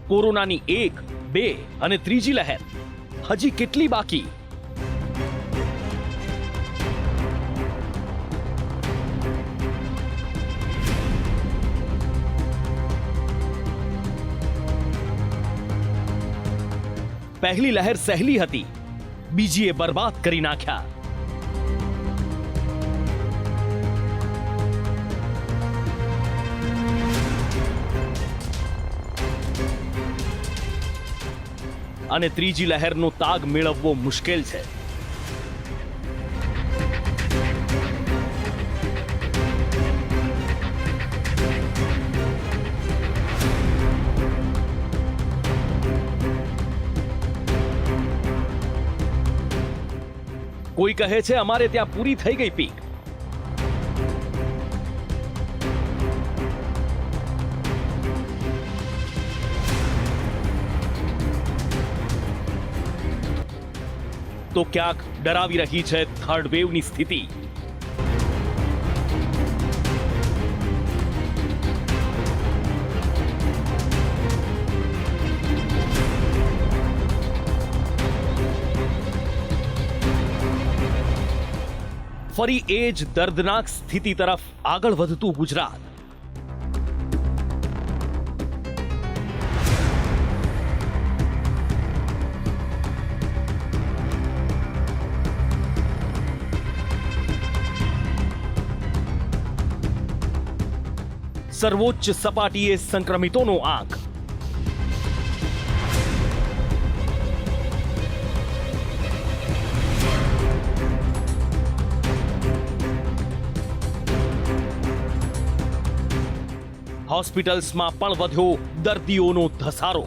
કોરોનાની 1, 2 અને ત્રીજી લહેર હજી કેટલી બાકી? પહેલી લહેર સહેલી હતી, બીજીએ બરબાદ કરી નાખ્યા. અને ત્રીજી લહેરનો તાગ મેળવવો મુશ્કેલ છે. કોઈ કહે છે અમારે ત્યાં પૂરી થઈ ગઈ પીક. તો ક્યાંક ડરાવી રહી છે થર્ડ વેવની સ્થિતિ. ફરી એ જ દર્દનાક સ્થિતિ તરફ આગળ વધતું ગુજરાત. સર્વોચ્ચ સપાટીએ સંક્રમિતોનો આંક. હોસ્પિટલ્સમાં પણ વધ્યો દર્દીઓનો ધસારો.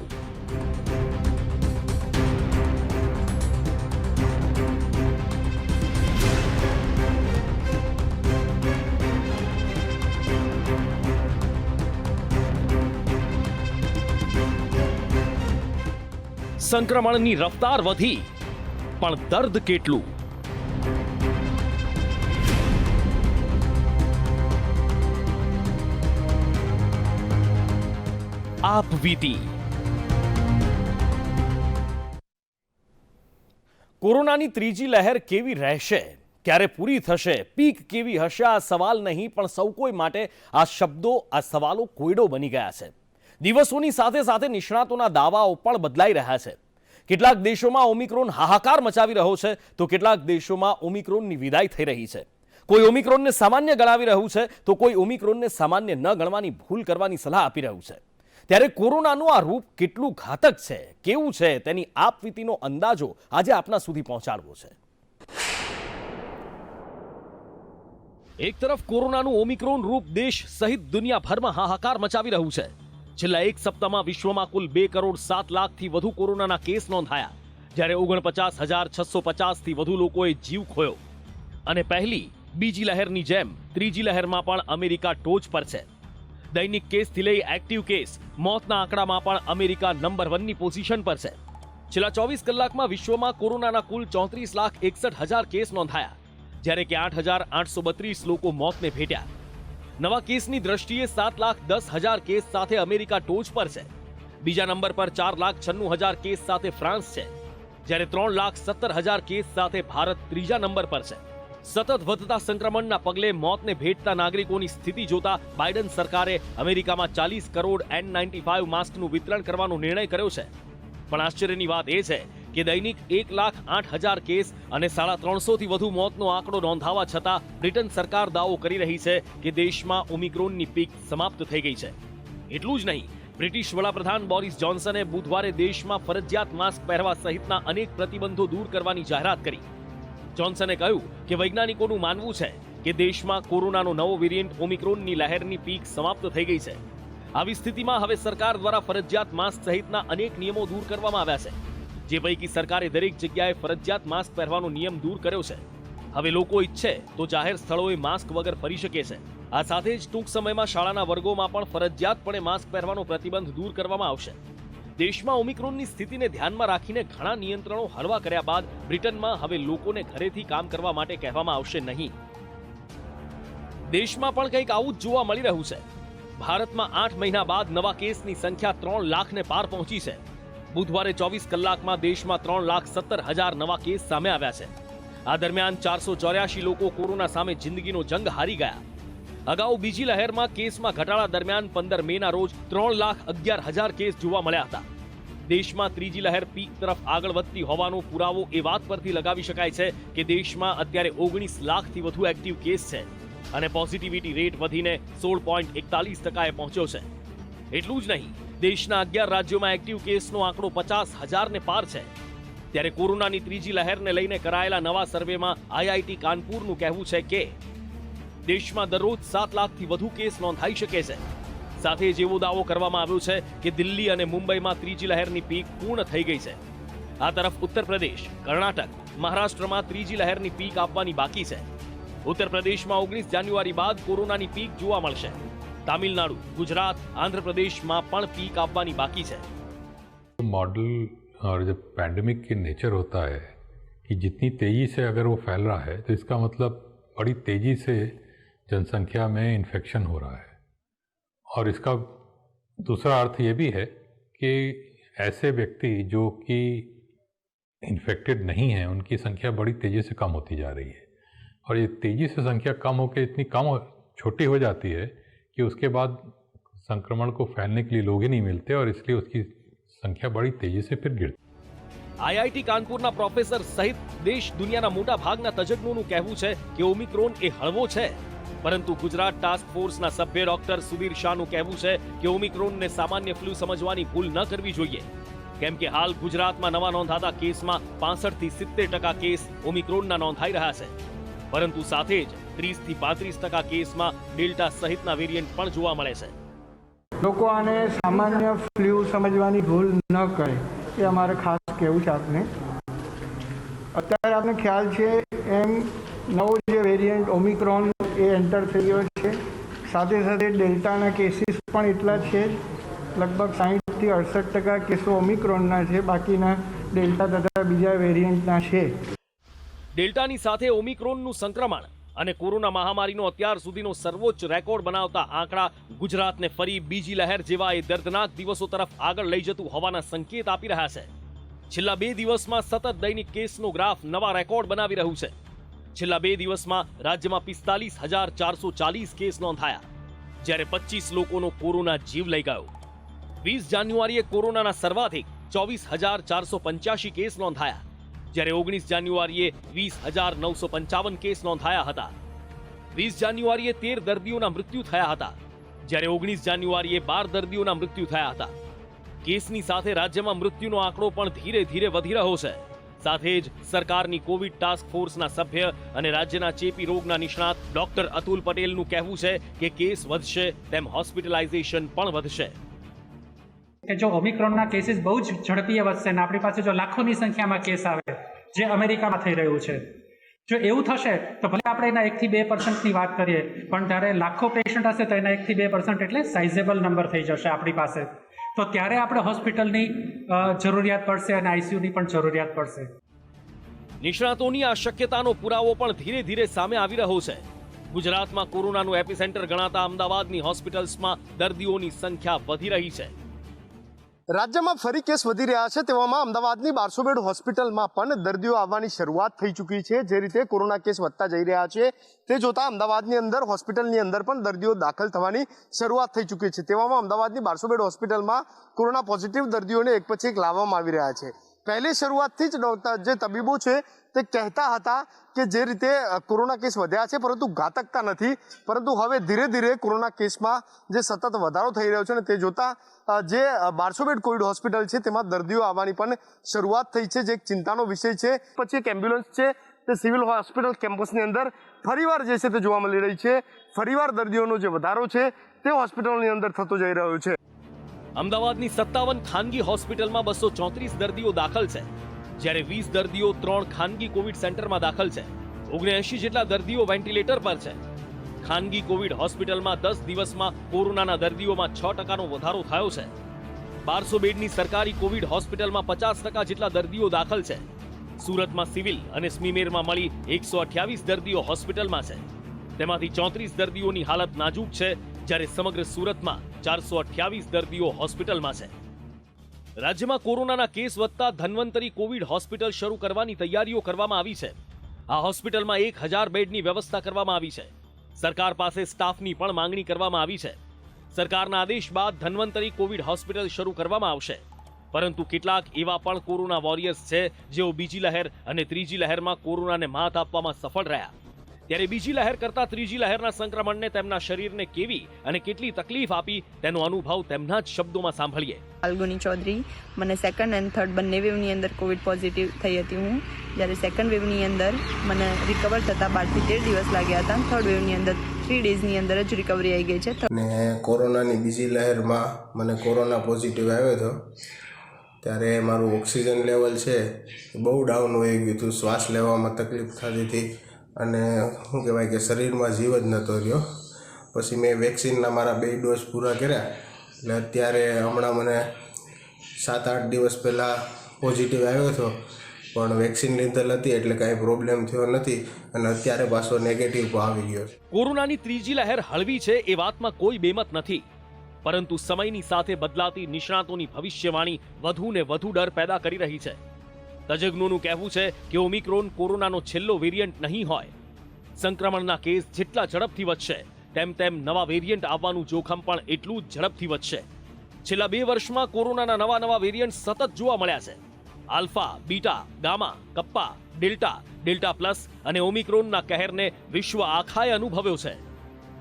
સંક્રમણની રફતાર વધી, પણ દર્દ કેટલું? આપ વીતી. કોરોનાની ત્રીજી લહેર કેવી રહેશે, ક્યારે પૂરી થશે, પીક કેવી હશે, આ સવાલ નહીં, પણ સૌ કોઈ માટે આ શબ્દો, આ સવાલો કોયડો બની ગયા છે. દિવસોની સાથે સાથે નિષ્ણાતોના દાવાઓ પણ બદલાઈ રહ્યા છે. કેટલાક દેશોમાં ઓમિક્રોન હાહાકાર મચાવી રહ્યો છે, તો કેટલાક દેશોમાં ઓમિક્રોનની વિદાય થઈ રહી છે. કોઈ ઓમિક્રોનને સામાન્ય ગણાવી રહ્યું છે, તો કોઈ ઓમિક્રોનને સામાન્ય ન ગણવાની ભૂલ કરવાની સલાહ આપી રહ્યું છે. ત્યારે કોરોનાનું આ રૂપ કેટલું ઘાતક છે, કેવું છે, તેની આપવીતીનો અંદાજો આજે આપના સુધી પહોંચાડવો છે. એક તરફ કોરોનાનું ઓમિક્રોન રૂપ દેશ સહિત દુનિયાભરમાં હાહાકાર મચાવી રહ્યું છે. છેલ્લા એક સપ્તાહમાં વિશ્વમાં કુલ 2,07,00,000 થી વધુ કોરોનાના કેસ નોંધાયા, જ્યારે 49,650 થી વધુ લોકોએ જીવ ખોયો. અને પહેલી, બીજી લહેરની જેમ ત્રીજી લહેરમાં પણ અમેરિકા ટોચ પર છે. દૈનિક કેસથી લઈ એક્ટિવ કેસ, મોતના આંકડામાં પણ અમેરિકા નંબર 1ની પોઝિશન પર છે. છેલ્લા 24 કલાકમાં વિશ્વમાં કોરોનાના કુલ 34,61,000 કેસ નોંધાયા, જ્યારે કે 8,832 લોકો મોતને ભેટ્યા. નવા કેસની દ્રષ્ટિએ 7,10,000 કેસ સાથે અમેરિકા ટોચ પર છે. બીજા નંબર પર 4,96,000 કેસ સાથે ફ્રાન્સ છે, જ્યારે 3,17,000 કેસ સાથે ભારત ત્રીજા નંબર પર છે. સતત વધતા સંક્રમણના પગલે મોતને ભેટતા નાગરિકોની સ્થિતિ જોતા બાઇડન સરકારે અમેરિકામાં 40 કરોડ N95 માસ્કનું વિતરણ કરવાનો નિર્ણય કર્યો છે. પણ આશ્ચર્યની વાત એ છે કે દૈનિક 1,08,000 કેસ અને 350 થી વધુ મોતનો આંકડો નોંધાવા છતાં બ્રિટન સરકાર દાવો કરી રહી છે કે દેશમાં ઓમિક્રોનની પીક સમાપ્ત થઈ ગઈ છે. એટલું જ નહીં, બ્રિટિશ વડાપ્રધાન બોરિસ જોન્સને બુધવારે દેશમાં ફરજિયાત માસ્ક પહેરવા સહિતના અનેક પ્રતિબંધો દૂર કરવાની જાહેરાત કરી. જોન્સને કહ્યું કે વૈજ્ઞાનિકોનું માનવું છે કે દેશમાં કોરોનાનો નવો વેરિયન્ટ ઓમિક્રોનની લહેરની પીક સમાપ્ત થઈ ગઈ છે. આવી સ્થિતિમાં હવે સરકાર દ્વારા ફરજિયાત માસ્ક સહિતના અનેક નિયમો દૂર કરવામાં આવ્યા છે, જે પૈકી સરકારે દરેક જગ્યાએ ફરજિયાત માસ્ક પહેરવાનો નિયમ દૂર કર્યો છે. હવે લોકો ઈચ્છે તો જાહેર સ્થળોએ માસ્ક વગર ફરી શકે છે. આ સાથે જ ટૂંક સમયમાં શાળાના વર્ગોમાં પણ ફરજિયાતપણે માસ્ક પહેરવાનો પ્રતિબંધ દૂર કરવામાં આવશે. દેશમાં ઓમિક્રોનની સ્થિતિને ધ્યાનમાં રાખીને ઘણા નિયંત્રણો હળવા કર્યા બાદ બ્રિટનમાં હવે લોકોને ઘરેથી કામ કરવા માટે કહેવામાં આવશે નહીં. દેશમાં પણ કંઈક આવું જ જોવા મળી રહ્યું છે. ભારતમાં 8 મહિના બાદ નવા કેસની સંખ્યા 3 લાખને પાર પહોંચી છે. બુધવારે 24 કલાકમાં દેશમાં 3,17,000 નવા કેસ સામે આવ્યા છે. આ દરમિયાન 484 લોકો કોરોના સામે જિંદગીનો જંગ હારી ગયા. અગાઉ બીજી લહેરમાં કેસમાં ઘટાડા દરમિયાન 15 મેના રોજ 3,11,000 કેસ જોવા મળ્યા હતા. દેશમાં ત્રીજી લહેર પીક તરફ આગળ વધતી હોવાનો પુરાવો એ વાત પરથી લગાવી શકાય છે કે દેશમાં અત્યારે 19 લાખથી વધુ એક્ટિવ કેસ છે અને પોઝિટિવિટી રેટ વધીને 16.41%એ પહોંચ્યો છે. એટલું જ નહીં, દેશના 11 રાજ્યોમાં એક્ટિવ કેસનો આંકડો 50,000ને પાર છે. ત્યારે કોરોનાની ત્રીજી લહેરને લઈને કરાયેલા નવા સર્વેમાં આઈઆઈટી કાનપુરનું કહેવું છે કે દેશમાં દરરોજ 7 લાખથી વધુ કેસ નોંધાઈ શકે છે. સાથે જ એવો દાવો કરવામાં આવ્યો છે કે દિલ્હી અને મુંબઈમાં ત્રીજી લહેરની પીક પૂર્ણ થઈ ગઈ છે. આ તરફ ઉત્તર પ્રદેશ, કર્ણાટક, મહારાષ્ટ્રમાં ત્રીજી લહેરની પીક આવવાની બાકી છે. ઉત્તર પ્રદેશમાં 19 જાન્યુઆરી બાદ કોરોનાની પીક જોવા મળશે. तमिलनाडु, गुजरात, आंध्र प्रदेश में पण पीक आवવાની बाकी है. मॉडल और जब पैंडेमिक की नेचर होता है कि जितनी तेजी से अगर वो फैल रहा है तो इसका मतलब बड़ी तेजी से जनसंख्या में इन्फेक्शन हो रहा है. और इसका दूसरा अर्थ ये भी है कि ऐसे व्यक्ति जो कि इन्फेक्टेड नहीं हैं उनकी संख्या बड़ी तेज़ी से कम होती जा रही है. और ये तेज़ी से संख्या कम होकर इतनी कम छोटी हो जाती है कि उसके बाद संक्रमण को फैलने के लिए लोग ही नहीं मिलते और इसलिए उसकी संख्या बड़ी तेज़ी से फिर गिरती. आईआईटी कानपुरना प्रोफेसर सहित देश दुनियाना मोटा भागना तज्ञोનું કહેવું છે કે ઓમિક્રોન એ હળવો છે. પરંતુ ગુજરાત ટાસ્ક ફોર્સના સભ્ય ડોક્ટર સુધીર શાહનું કહેવું છે કે ઓમિક્રોનને સામાન્ય ફ્લૂ સમજવાની ભૂલ ન કરવી જોઈએ. કેમ કે હાલ ગુજરાતમાં નવા નોંધાતા કેસમાં 65 થી 70% કેસ ઓમિક્રોનના નોંધાઈ રહ્યા છે. પરંતુ સાથે જ 30 થી 35% કેસમાં ડેલ્ટા સહિતના વેરિયન્ટ પણ જોવા મળે છે. લોકો આને સામાન્ય ફ્લૂ સમજવાની ભૂલ ન કરે એ અમારે ખાસ કહેવું છે આપને. અત્યારે આપને ખ્યાલ છે એમ નવો જે વેરિયન્ટ ઓમિક્રોન એ એન્ટર થઈ ગયો છે. સાથે સાથે ડેલ્ટાના કેસીસ પણ એટલા છે જ. લગભગ 60 થી 68% કેસો ઓમિક્રોનના છે, બાકીના ડેલ્ટા તથા બીજા વેરિયન્ટના છે. ડેલ્ટાની સાથે ઓમિક્રોનનું સંક્રમણ અને કોરોના મહામારીનો અત્યાર સુધીનો સર્વોચ્ચ રેકોર્ડ બનાવતા આંકડા ગુજરાતને ફરી બીજી લહેર જેવા એ દર્દનાક દિવસો તરફ આગળ લઈ જતું હોવાના સંકેત આપી રહ્યા છે. છેલ્લા 2 દિવસમાં સતત દૈનિક કેસનો ગ્રાફ નવા રેકોર્ડ બનાવી રહ્યું છે. છેલ્લા 2 દિવસમાં રાજ્યમાં 45,440 કેસ નોંધાયા, જ્યારે 25 લોકોનો કોરોના જીવ લઈ ગયો. 20 જાન્યુઆરીએ કોરોનાના સર્વાધિક 24,485 કેસ નોંધાયા, જ્યારે 19 જાન્યુઆરીએ 20,955 કેસ નોંધાયા હતા. 20 જાન્યુઆરીએ 13 દર્દીઓના મૃત્યુ થયા હતા, જ્યારે 19 જાન્યુઆરીએ 12 દર્દીઓના મૃત્યુ થયા હતા. કેસની સાથે રાજ્યમાં મૃત્યુનો આંકડો પણ ધીરે ધીરે વધી રહ્યો છે. સાથે જ સરકારની કોવિડ ટાસ્ક ફોર્સના સભ્ય અને રાજ્યના ચેપી રોગના નિષ્ણાત ડોક્ટર અતુલ પટેલનું કહેવું છે કે કેસ વધશે તેમ હોસ્પિટલાઇઝેશન પણ વધશે. કે જો ઓમિક્રોનના કેસીસ બહુ જ ઝડપીએ વધશે ને આપણી પાસે જો લાખોની સંખ્યામાં કેસ આવે જે અમેરિકામાં થઈ રહ્યું છે, જો એવું થશે તો ભલે આપણે એના 1 થી 2% વાત કરીએ, પણ જ્યારે લાખો પેશન્ટ હશે તો એના 1 થી 2% એટલે સાઇઝેબલ નંબર થઈ જશે આપણી પાસે. તો ત્યારે આપણે હોસ્પિટલની જરૂરિયાત પડશે અને આઈસીયુની પણ જરૂરિયાત પડશે. નિષ્ણાતોની આ શક્યતાનો પુરાવો પણ ધીરે ધીરે સામે આવી રહ્યો છે. ગુજરાતમાં કોરોનાનું એપિસેન્ટર ગણાતા અમદાવાદની હોસ્પિટલ્સમાં દર્દીઓની સંખ્યા વધી રહી છે. રાજ્યમાં ફરી કેસ વધી રહ્યા છે, તેવામાં અમદાવાદની 1200 બેડ હોસ્પિટલમાં પણ દર્દીઓ આવવાની શરૂઆત થઈ ચૂકી છે. જે રીતે કોરોના કેસ વધતા જઈ રહ્યા છે તે જોતા અમદાવાદની અંદર હોસ્પિટલની અંદર પણ દર્દીઓ દાખલ થવાની શરૂઆત થઈ ચૂકી છે. તેવામાં અમદાવાદની 1200 બેડ હોસ્પિટલમાં કોરોના પોઝિટિવ દર્દીઓને એક પછી એક લાવવામાં આવી રહ્યા છે. પહેલી શરૂઆતથી જ જે તબીબો છે તે કહેતા હતા કે જે રીતે કોરોના કેસ વધ્યા છે પરંતુ ઘાતકતા નથી, પરંતુ હવે ધીરે ધીરે કોરોના કેસમાં જે સતત વધારો થઈ રહ્યો છે ને તે જોતા જે 1200 બેડ કોવિડ હોસ્પિટલ છે તેમાં દર્દીઓ આવવાની પણ શરૂઆત થઈ છે, જે એક ચિંતાનો વિષય છે. પછી એક એમ્બ્યુલન્સ છે તે સિવિલ હોસ્પિટલ કેમ્પસની અંદર ફરીવાર જે છે તે જોવા મળી રહી છે. ફરીવાર દર્દીઓનો જે વધારો છે તે હોસ્પિટલની અંદર થતો જઈ રહ્યો છે. અમદાવાદની 57 ખાનગી હોસ્પિટલમાં 234 દર્દીઓ દાખલ છે, જ્યારે 20 દર્દીઓ 3 ખાનગી કોવિડ સેન્ટરમાં દાખલ છે. 79 જેટલા દર્દીઓ વેન્ટિલેટર પર છે. ખાનગી કોવિડ હોસ્પિટલમાં 10 દિવસમાં કોરોનાના દર્દીઓમાં 6%નો વધારો થયો છે. 1200 બેડની સરકારી કોવિડ હોસ્પિટલમાં 50% જેટલા દર્દીઓ દાખલ છે. સુરતમાં સિવિલ અને સ્મીમેરમાં મળી 128 દર્દીઓ હોસ્પિટલમાં છે. તેમાંથી 34 દર્દીઓની હાલત નાજુક છે, જ્યારે સમગ્ર સુરતમાં 428 દર્દીઓ હોસ્પિટલમાં છે. રાજ્યમાં કોરોનાના કેસ વધતા ધન્વંતરી કોવિડ હોસ્પિટલ શરૂ કરવાની તૈયારીઓ કરવામાં આવી છે. આ હોસ્પિટલમાં 1000 બેડની વ્યવસ્થા કરવામાં આવી છે. સરકાર પાસે સ્ટાફની પણ માંગણી કરવામાં આવી છે. સરકારના આદેશ બાદ ધન્વંતરી કોવિડ હોસ્પિટલ શરૂ કરવામાં આવશે. પરંતુ કેટલાક એવા પણ કોરોના વોરિયર્સ છે જેઓ બીજી લહેર અને ત્રીજી લહેરમાં કોરોનાને માત આપવામાં સફળ રહ્યા. ત્યારે બીજી લહેર કરતા ત્રીજી લહેરના સંક્રમણને તેમના શરીરને કેવી અને કેટલી તકલીફ આપી તેનો અનુભવ તેમના જ શબ્દોમાં સાંભળીએ. ફાલ્ગુની ચૌધરી. મને સેકન્ડ એન્ડ થર્ડ બંને વેવની અંદર કોવિડ પોઝિટિવ થઈ હતી હું. જ્યારે સેકન્ડ વેવની અંદર મને રિકવર થતાં 12 થી 13 દિવસ લાગ્યા હતા. થર્ડ વેવની અંદર 3 ડેઝની અંદર જ રિકવરી આવી ગઈ છે. ને કોરોનાની બીજી લહેરમાં મને કોરોના પોઝિટિવ આવ્યો હતો ત્યારે મારું ઓક્સિજન લેવલ છે બહુ ડાઉન હોઈ ગયું હતું. શ્વાસ લેવામાં તકલીફ થતી હતી અને શું કહેવાય કે શરીરમાં જીવ જ નહોતો રહ્યો. પછી મેં વેક્સિનના મારા 2 ડોઝ પૂરા કર્યા એટલે અત્યારે હમણાં મને 7-8 દિવસ પહેલાં પોઝિટિવ આવ્યો હતો પણ વેક્સિન લીધેલ હતી એટલે કાંઈ પ્રોબ્લેમ થયો નથી અને અત્યારે પાછો નેગેટિવ આવી ગયો છે. કોરોનાની ત્રીજી લહેર હળવી છે એ વાતમાં કોઈ બેમત નથી, પરંતુ સમયની સાથે બદલાતી નિષ્ણાતોની ભવિષ્યવાણી વધુ ને વધુ ડર પેદા કરી રહી છે. તજજ્ઞોનું કહેવું છે કે ઓમિક્રોન કોરોનાનો છેલ્લો વેરિયન્ટ નહીં હોય. સંક્રમણના કેસ જેટલા ઝડપથી વધશે તેમ તેમ નવા વેરિયન્ટ આવવાનું જોખમ પણ એટલું જ ઝડપથી વધશે. છેલ્લા 2 વર્ષમાં કોરોનાના નવા વેરિયન્ટ સતત જોવા મળ્યા છે. Alpha, beta, gamma, kappa, delta plus અને ઓમિક્રોનના કહેરને વિશ્વ આખાએ અનુભવ્યો છે.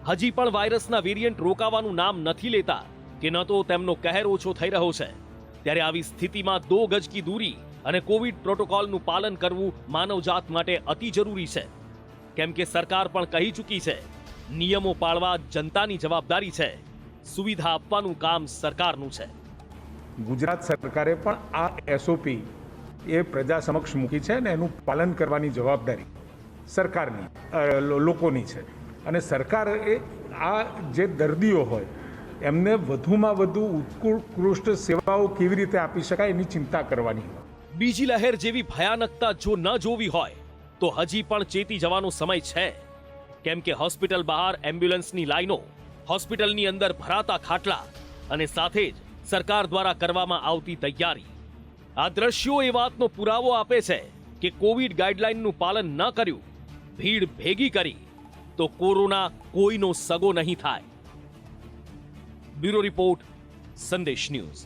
હજી પણ વાયરસના વેરિયન્ટ રોકાવાનું નામ નથી લેતા કે ન તો તેમનો કહેર ઓછો થઈ રહ્યો છે. ત્યારે આવી સ્થિતિમાં 2 ગજ કી દૂરી અને કોવિડ પ્રોટોકોલનું પાલન કરવું માનવજાત માટે અતિ જરૂરી છે. કેમ કે સરકાર પણ કહી ચૂકી છે, નિયમો પાળવા જનતાની જવાબદારી છે, સુવિધા આપવાનું કામ સરકારનું છે. ગુજરાત સરકારે પણ આ SOP એ પ્રજા સમક્ષ મૂકી છે અને એનું પાલન કરવાની જવાબદારી સરકારની લોકોની છે. અને સરકારે આ જે દર્દીઓ હોય એમને વધુમાં વધુ ઉત્કૃષ્ટ સેવાઓ કેવી રીતે આપી શકાય એની ચિંતા કરવાની હોય. બીજી લહેર જેવી ભયાનકતા જો ન જોવી હોય તો હજી પણ ચેતી જવાનો સમય છે. કેમ કે હોસ્પિટલ બહાર એમ્બ્યુલન્સની લાઈનો, હોસ્પિટલની અંદર ભરાતા ખાટલા અને સાથે જ સરકાર દ્વારા કરવામાં આવતી તૈયારી, આ દ્રશ્યો એ વાતનો પુરાવો આપે છે કે કોવિડ ગાઈડલાઈનનું પાલન ન કર્યું, ભીડ ભેગી કરી તો કોરોના કોઈનો સગો નહીં થાય. બ્યુરો રિપોર્ટ, સંદેશ ન્યૂઝ.